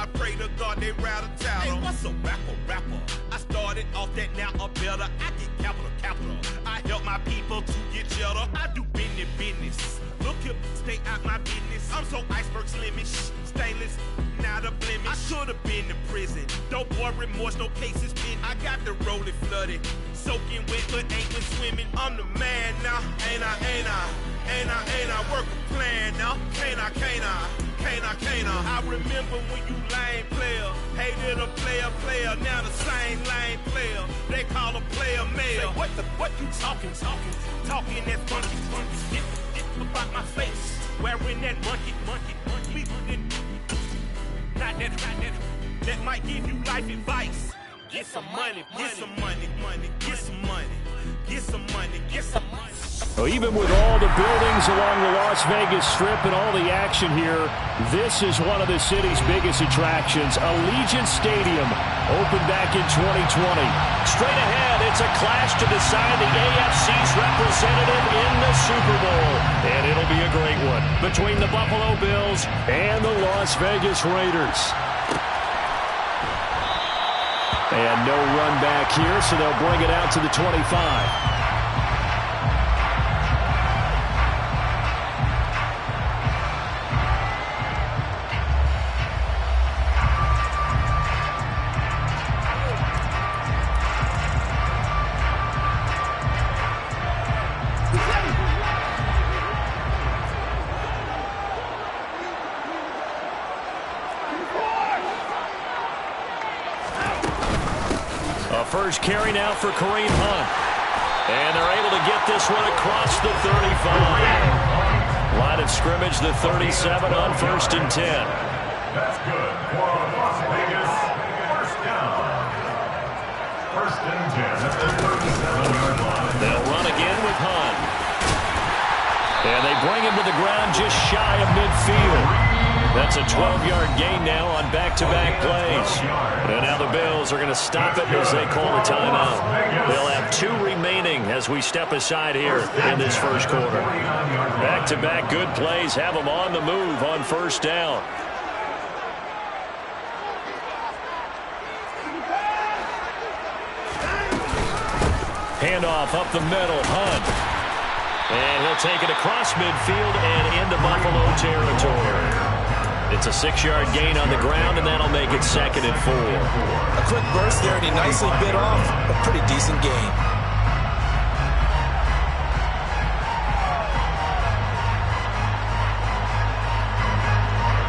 I pray to God they rattle tattle. Hey, what's a rapper? I started off that, now I'm better. I get capital. I help my people to get cheddar. I do business. Look here, stay out my business. I'm so iceberg slimish, stainless, not a blemish. I should have been to prison. Don't boy remorse, no cases pinned. I got the rolling flooded, soaking wet, but ain't been swimming. I'm the man now, ain't I? Work a plan now, can't I? I remember when you lame player, hated a player, now the same lame player. They call a player mayor. What you talking that funky. Get about my face, wearing that monkey. Not that might give you life advice. Get some money. Well, even with all the buildings along the Las Vegas Strip and all the action here, this is one of the city's biggest attractions. Allegiant Stadium opened back in 2020. Straight ahead, it's a clash to decide the AFC's representative in the Super Bowl. And it'll be a great one between the Buffalo Bills and the Las Vegas Raiders. And no run back here, so they'll bring it out to the 25. First carry now for Kareem Hunt. And they're able to get this one across the 35. Line of scrimmage, the 37 on 1st and 10. That's good for Las Vegas. First down. 1st and 10 at the 37-yard line. They'll run again with Hunt. And they bring him to the ground just shy of midfield. That's a 12-yard gain now on back-to-back plays. And now the Bills are going to stop it as they call a timeout. They'll have 2 remaining as we step aside here in this first quarter. Back-to-back good plays have them on the move on 1st down. Handoff up the middle, Hunt. And he'll take it across midfield and into Buffalo territory. It's a 6-yard gain on the ground, and that'll make it 2nd and 4. A quick burst there, and he nicely bit off a pretty decent gain.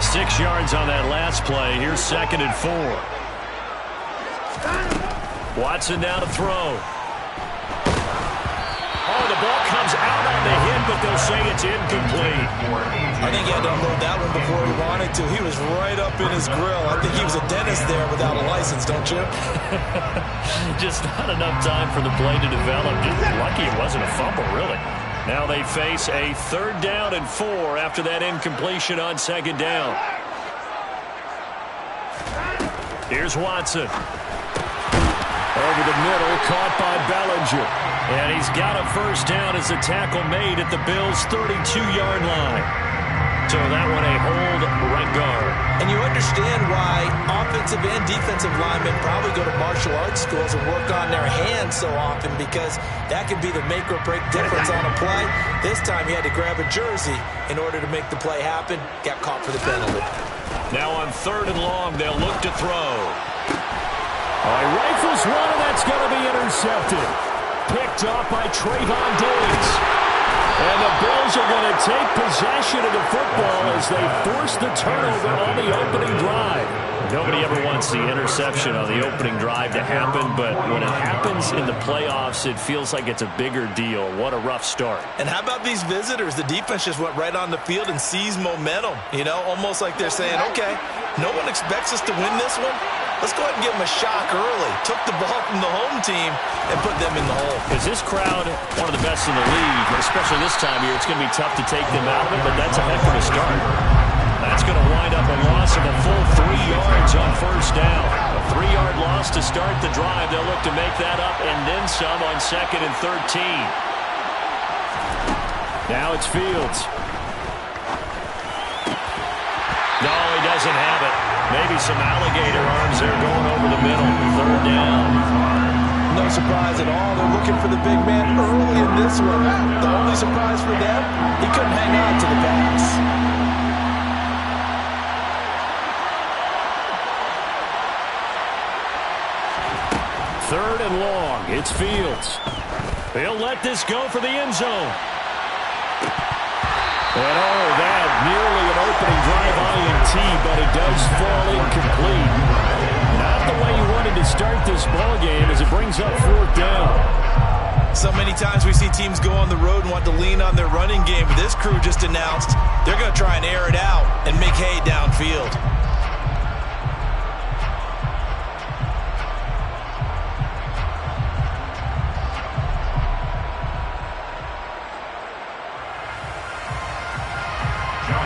Six yards on that last play. Here's 2nd and 4. Watson now to throw. Oh, the ball comes out on the hit, but they'll say it's incomplete. I think he had to unload that one before he wanted to. He was right up in his grill. I think he was a dentist there without a license, don't you? Just not enough time for the play to develop. Just lucky it wasn't a fumble, really. Now they face a 3rd down and 4 after that incompletion on 2nd down. Here's Watson. Over the middle, caught by Bellinger. And he's got a 1st down as the tackle made at the Bills' 32-yard line. So that one a hold right guard. And you understand why offensive and defensive linemen probably go to martial arts schools and work on their hands so often, because that can be the make or break difference on a play. This time he had to grab a jersey in order to make the play happen. Got caught for the penalty. Now on 3rd and long, they'll look to throw. He rifles one, and that's going to be intercepted. Picked off by Trayvon Diggs. And the Bills are going to take possession of the football as they force the turnover on the opening drive. Nobody ever wants the interception on the opening drive to happen, but when it happens in the playoffs, it feels like it's a bigger deal. What a rough start. And how about these visitors? The defense just went right on the field and seized momentum. You know, almost like they're saying, okay, no one expects us to win this one. Let's go ahead and give them a shock early. Took the ball from the home team and put them in the hole. Is this crowd one of the best in the league, especially this time of year? It's going to be tough to take them out of it, but that's a heck of a start. That's going to wind up a loss of a full 3 yards on 1st down. A 3-yard loss to start the drive. They'll look to make that up and then some on 2nd and 13. Now it's Fields. No, he doesn't doesn't have it. Maybe some alligator arms there going over the middle. Third down. No surprise at all. They're looking for the big man early in this one. The only surprise for them, he couldn't hang on to the pass. Third and long. It's Fields. He'll let this go for the end zone. And oh, that nearly an opening drive INT, but it does fall incomplete. Not the way you wanted to start this ball game as it brings up fourth down. So many times we see teams go on the road and want to lean on their running game, but this crew just announced they're going to try and air it out and make hay downfield.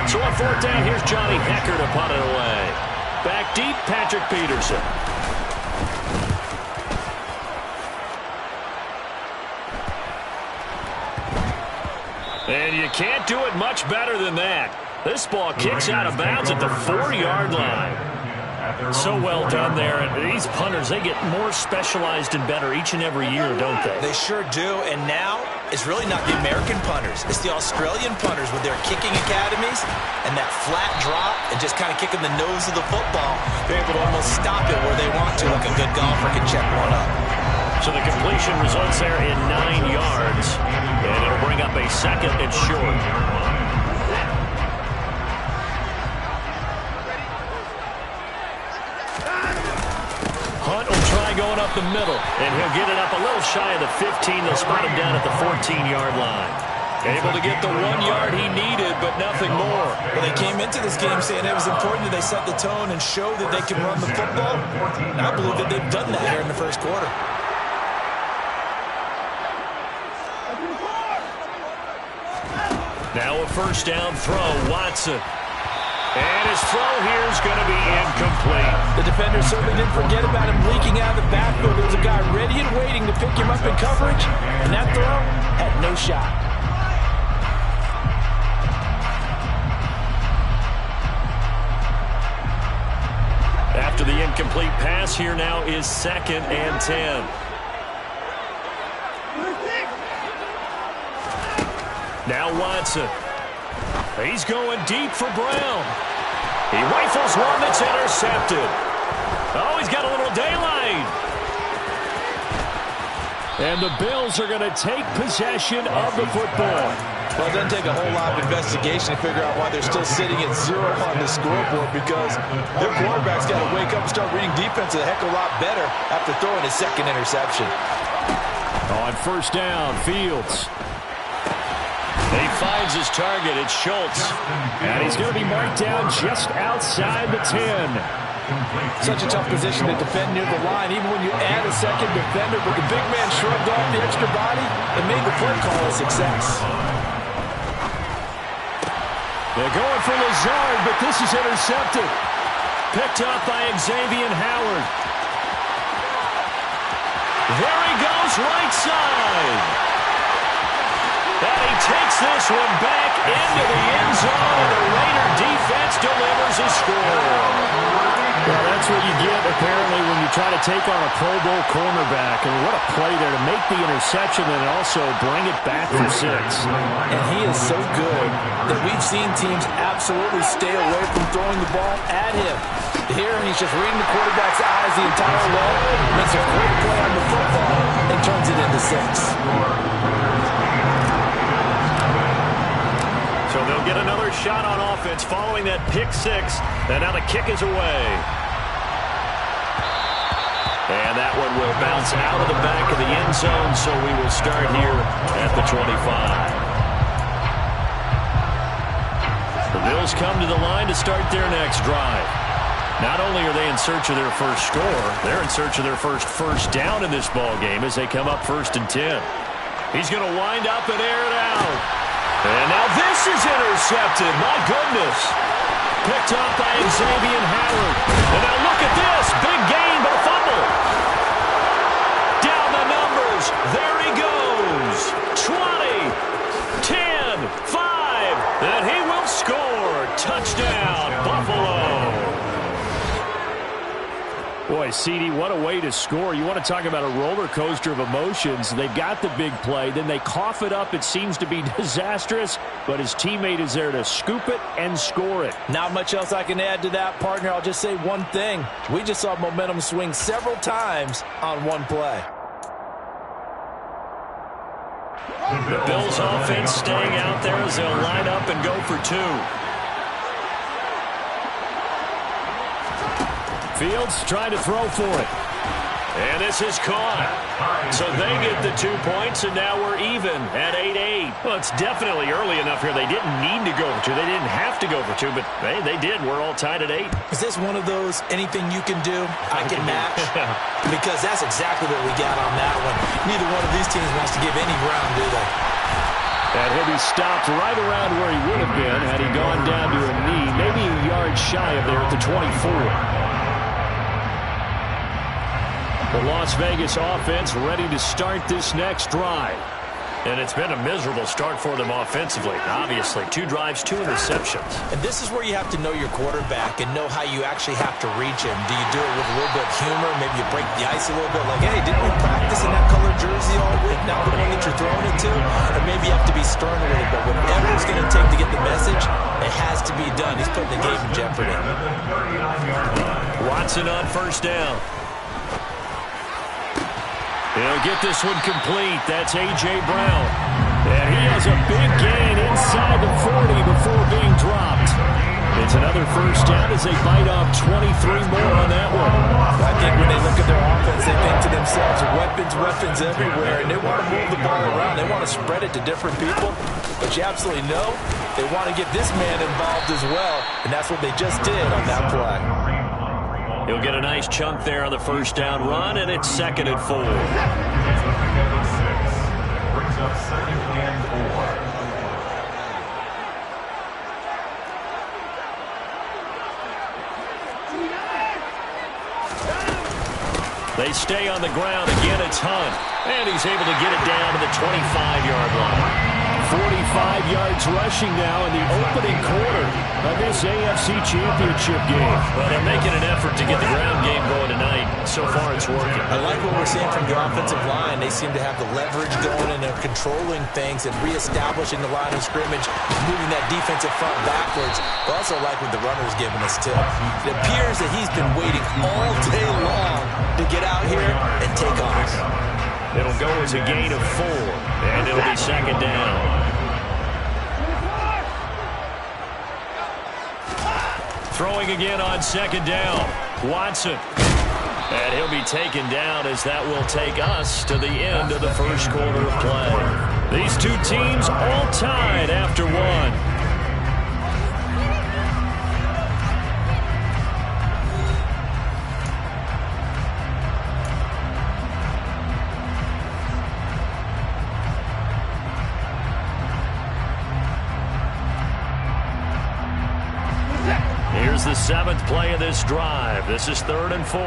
So on fourth down, here's Johnny Hecker to punt it away. Back deep, Patrick Peterson. And you can't do it much better than that. This ball kicks out of bounds at the 4-yard line. So well done there. And these punters, they get more specialized and better each and every year, don't they? They sure do. And now it's really not the American punters. It's the Australian punters with their kicking academies and that flat drop and just kind of kicking the nose of the football. They're able to almost stop it where they want to, like a good golfer can check one up. So the completion results there in 9 yards. And it'll bring up a second and short. Hunt will try going up the middle, and he'll get it up a little shy of the 15. They'll spot him down at the 14-yard line. Able to get the 1 yard he needed, but nothing more. Well, they came into this game saying it was important that they set the tone and show that they can run the football. And I believe that they've done that here in the first quarter. Now a first down throw, Watson. And his throw here is going to be incomplete. The defender certainly didn't forget about him leaking out of the backfield. There was a guy ready and waiting to pick him up in coverage, and that throw had no shot. After the incomplete pass, here now is 2nd and 10. Now Watson. He's going deep for Brown. He rifles one that's intercepted. Oh, he's got a little daylight. And the Bills are going to take possession of the football. Well, it doesn't take a whole lot of investigation to figure out why they're still sitting at 0 on the scoreboard, because their quarterback's got to wake up and start reading defense a heck of a lot better after throwing his second interception. On first down, Fields. He finds his target. It's Schultz. And he's going to be marked down just outside the 10. Such a tough position to defend near the line, even when you add a second defender. But the big man shrugged off the extra body and made the play call a success. They're going for Lazard, but this is intercepted. Picked up by Xavier Howard. There he goes, right side. And he takes this one back into the end zone, and the Raider defense delivers a score. Well, that's what you get, apparently, when you try to take on a Pro Bowl cornerback. And what a play there to make the interception and also bring it back for 6. And he is so good that we've seen teams absolutely stay away from throwing the ball at him. Here, he's just reading the quarterback's eyes the entire way, makes a great play on the football, and turns it into 6. So they'll get another shot on offense following that pick 6. And now the kick is away. And that one will bounce out of the back of the end zone, so we will start here at the 25. The Bills come to the line to start their next drive. Not only are they in search of their first score, they're in search of their first down in this ball game as they come up 1st and 10. He's going to wind up and air it out. And now this is intercepted. My goodness. Picked up by Xavier Howard. And now look at this. Big gain, but a fumble. Down the numbers. There he goes. 20, 10, 5. And he will score. Touchdown, Buffalo. Boy, CD, what a way to score. You want to talk about a roller coaster of emotions. They've got the big play, then they cough it up. It seems to be disastrous, but his teammate is there to scoop it and score it. Not much else I can add to that, partner. I'll just say one thing. We just saw momentum swing several times on one play. The Bills offense staying out there as they'll line up and go for two. Fields trying to throw for it. And this is caught. So they get the 2 points, and now we're even at 8-8. Well, it's definitely early enough here. They didn't need to go for two. They didn't have to go for two, but they did. We're all tied at 8. Is this one of those anything you can do, I can match? Because that's exactly what we got on that one. Neither one of these teams wants to give any ground, do they? And he'll be stopped right around where he would have been had he gone down to a knee, maybe a yard shy of there at the 24. The Las Vegas offense ready to start this next drive. And it's been a miserable start for them offensively, obviously. 2 drives, 2 interceptions. And this is where you have to know your quarterback and know how you actually have to reach him. Do you do it with a little bit of humor? Maybe you break the ice a little bit like, hey, didn't we practice in that colored jersey all week? Now the one that you're throwing it to? Or maybe you have to be stern a little bit. Whatever it's going to take to get the message, it has to be done. He's putting the game in jeopardy. Watson on first down. He'll get this one complete. That's A.J. Brown. And he has a big gain inside the 40 before being dropped. It's another first down as they bite off 23 more on that one. I think when they look at their offense, they think to themselves, weapons everywhere, and they want to move the ball around. They want to spread it to different people. But you absolutely know they want to get this man involved as well, and that's what they just did on that play. He'll get a nice chunk there on the first down run, and it's 2nd and 4. Brings up 2nd and 4. They stay on the ground. Again, it's Hunt. And he's able to get it down to the 25-yard line. 45 yards rushing now in the opening quarter of this AFC Championship game. Well, they're making an effort to get the ground game going tonight. So far, it's working. I like what we're seeing from the offensive line. They seem to have the leverage going, and they're controlling things and reestablishing the line of scrimmage, moving that defensive front backwards. But also like what the runner's giving us, too. It appears that he's been waiting all day long to get out here and take off. It'll go as a gain of 4, and it'll be 2nd down. Throwing again on 2nd down. Watson. And he'll be taken down as that will take us to the end of the first quarter of play. These two teams all tied after 1. Here's the 7th play of this drive. This is 3rd and 4.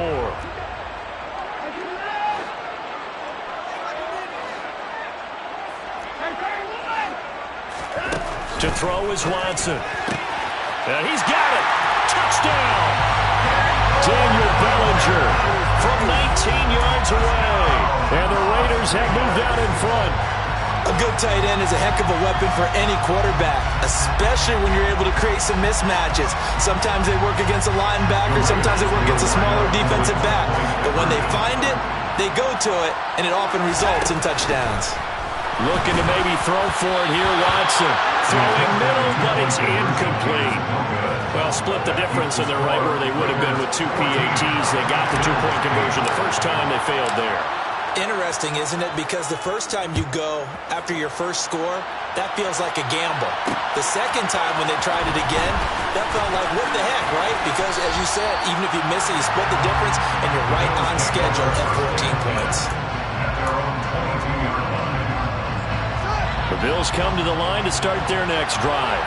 To throw is Watson. And he's got it. Touchdown. Daniel Bellinger from 19 yards away. And the Raiders have moved out in front. A good tight end is a heck of a weapon for any quarterback, especially when you're able to create some mismatches. Sometimes they work against a linebacker, sometimes they work against a smaller defensive back. But when they find it, they go to it, and it often results in touchdowns. Looking to maybe throw for it here, Watson. Throwing middle, but it's incomplete. Well, split the difference, and they're right where they would have been with 2 PATs. They got the 2-point conversion the first time. They failed there. Interesting, isn't it? Because the first time you go after your first score, that feels like a gamble. The second time when they tried it again, that felt like, what the heck, right? Because, as you said, even if you miss it, you split the difference, and you're right on schedule at 14 points. The Bills come to the line to start their next drive.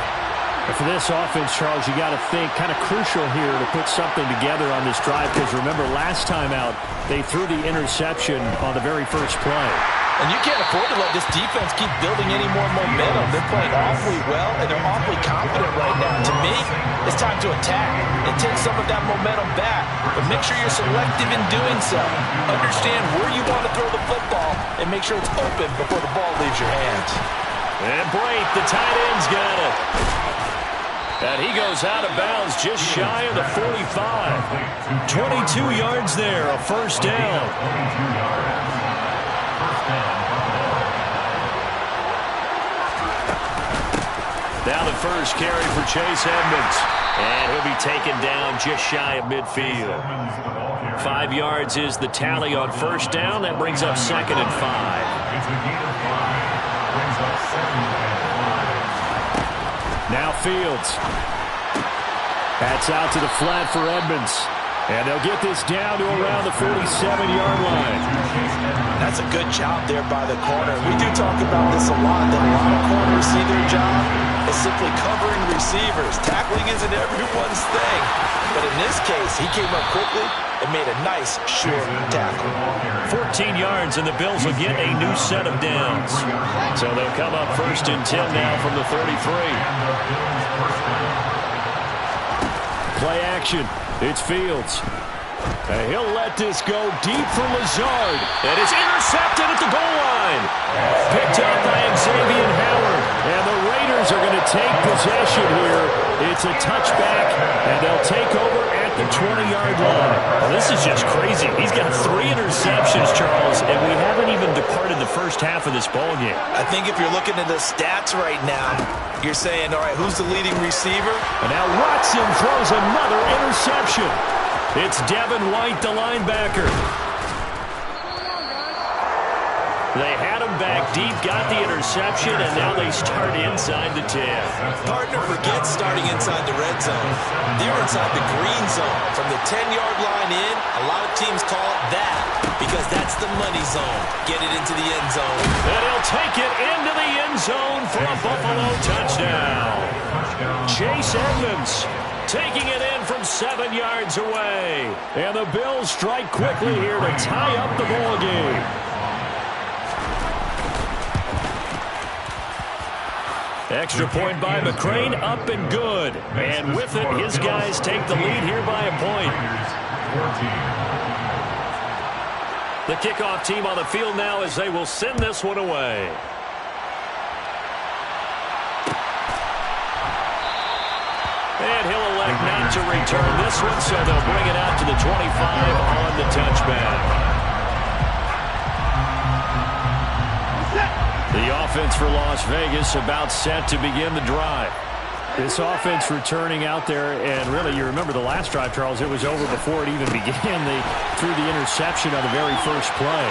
And for this offense, Charles, you got to think kind of crucial here to put something together on this drive, because remember last time out, they threw the interception on the very first play. And you can't afford to let this defense keep building any more momentum. They're playing awfully well, and they're awfully confident right now. To me, it's time to attack and take some of that momentum back. But make sure you're selective in doing so. Understand where you want to throw the football and make sure it's open before the ball leaves your hands. And break, the tight end's got it. And he goes out of bounds just shy of the 45. 22 yards there, a first down. Now the first carry for Chase Edmonds. And he'll be taken down just shy of midfield. 5 yards is the tally on first down. That brings up 2nd and 5. It's a gain of 5. Brings up 2nd and 5. Now Fields. That's out to the flat for Edmonds. And they'll get this down to around the 47-yard line. That's a good job there by the corner. We do talk about this a lot, that a lot of corners see their job as simply covering receivers. Tackling isn't everyone's thing. But in this case, he came up quickly and made a nice, short tackle. 14 yards, and the Bills will get a new set of downs. So they'll come up 1st and 10 now from the 33. Play action. It's Fields. And he'll let this go deep for Lazard. And it's intercepted at the goal line. Picked up by Xavier Howard. And the Raiders are going to take possession here. It's a touchback, and they'll take over at the 20-yard line. Well, this is just crazy. He's got 3 interceptions, Charles, and we haven't even departed the first half of this ball game. I think if you're looking at the stats right now, you're saying, all right, who's the leading receiver? And now Watson throws another interception. It's Devin White, the linebacker. They had him back deep, got the interception, and now they start inside the 10. Partner forgets starting inside the red zone. They're inside the green zone. From the 10-yard line in, a lot of teams call it that because that's the money zone. Get it into the end zone. And he'll take it into the end zone for a Buffalo touchdown. Chase Edmonds taking it in from 7 yards away. And the Bills strike quickly here to tie up the ball game. Extra point by McCrane, up and good. And with it, his guys take the lead here by a point. The kickoff team on the field now as they will send this one away. And he'll elect not to return this one, so they'll bring it out to the 25 on the touchback. The offense for Las Vegas about set to begin the drive. This offense returning out there, and really, you remember the last drive, Charles, it was over before it even began. They threw the interception on the very first play.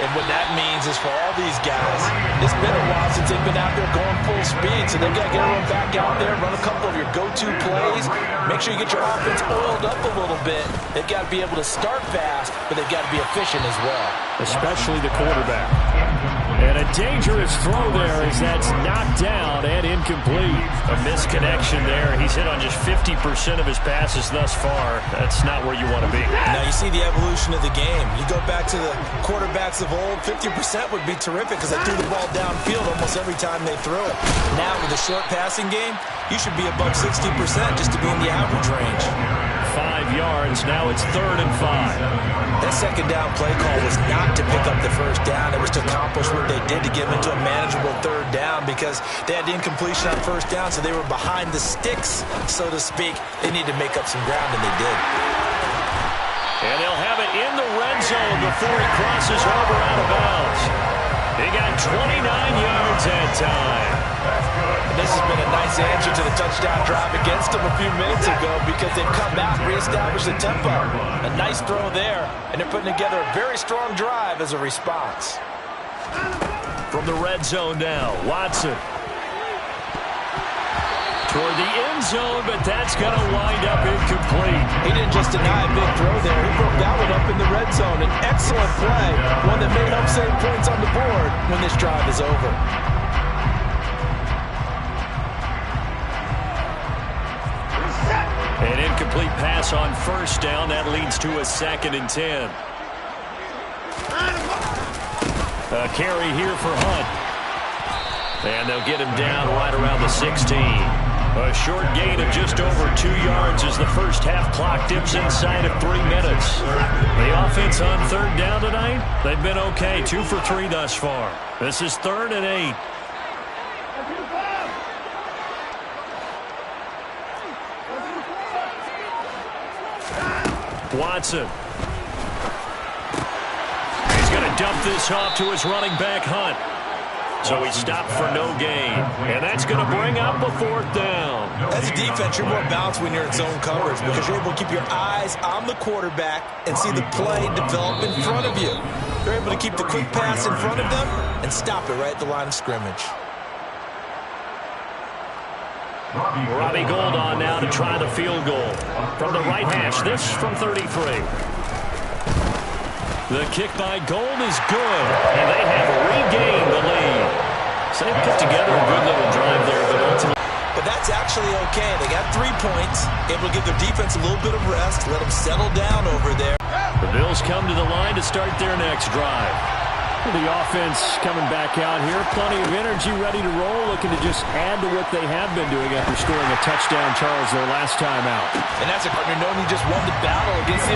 And what that means is for all these guys, it's been a while since they've been out there going full speed, so they've got to get everyone back out there, run a couple of your go-to plays, make sure you get your offense oiled up a little bit. They've got to be able to start fast, but they've got to be efficient as well. Especially the quarterback. And a dangerous throw there as that's knocked down and incomplete. A misconnection there. He's hit on just 50% of his passes thus far. That's not where you want to be. Now you see the evolution of the game. You go back to the quarterbacks of old, 50% would be terrific because they threw the ball downfield almost every time they threw it. Now with a short passing game, you should be above 60% just to be in the average range. 5 yards. Now it's 3rd and 5. That second down play call was not to pick up the first down. It was to accomplish what they did to get them into a manageable 3rd down because they had the incompletion on first down, so they were behind the sticks, so to speak. They needed to make up some ground, and they did. And they'll have it in the red zone before he crosses over out of bounds. He got 29 yards that time. And this has been a nice answer to the touchdown drive against them a few minutes ago because they've come back, reestablished the tempo. A nice throw there, and they're putting together a very strong drive as a response. From the red zone now, Watson. Toward the end zone, but that's going to wind up incomplete. He didn't just deny a big throw there. He broke that one up in the red zone. An excellent play, one that may help save points on the board when this drive is over. An incomplete pass on first down. That leads to a 2nd and 10. A carry here for Hunt. And they'll get him down right around the 16. A short gain of just over 2 yards as the first half clock dips inside of 3 minutes. The offense on third down tonight, they've been okay. 2 for 3 thus far. This is 3rd and 8. Watson. He's going to dump this off to his running back, Hunt. So he stopped for no gain. And that's going to bring up a 4th down. As a defense, you're more balanced when you're in zone coverage because you're able to keep your eyes on the quarterback and see the play develop in front of you. You're able to keep the quick pass in front of them and stop it right at the line of scrimmage. Robbie Gould on now to try the field goal. From the right hash, this from 33. The kick by Gould is good, and they have regained the lead. So they put together a good little drive there, but ultimately... But that's actually okay. They got 3 points, able to give their defense a little bit of rest, let them settle down over there. The Bills come to the line to start their next drive. The offense coming back out here. Plenty of energy, ready to roll, looking to just add to what they have been doing after scoring a touchdown, Charles, their last time out. And that's a partner knowing he just won the battle against the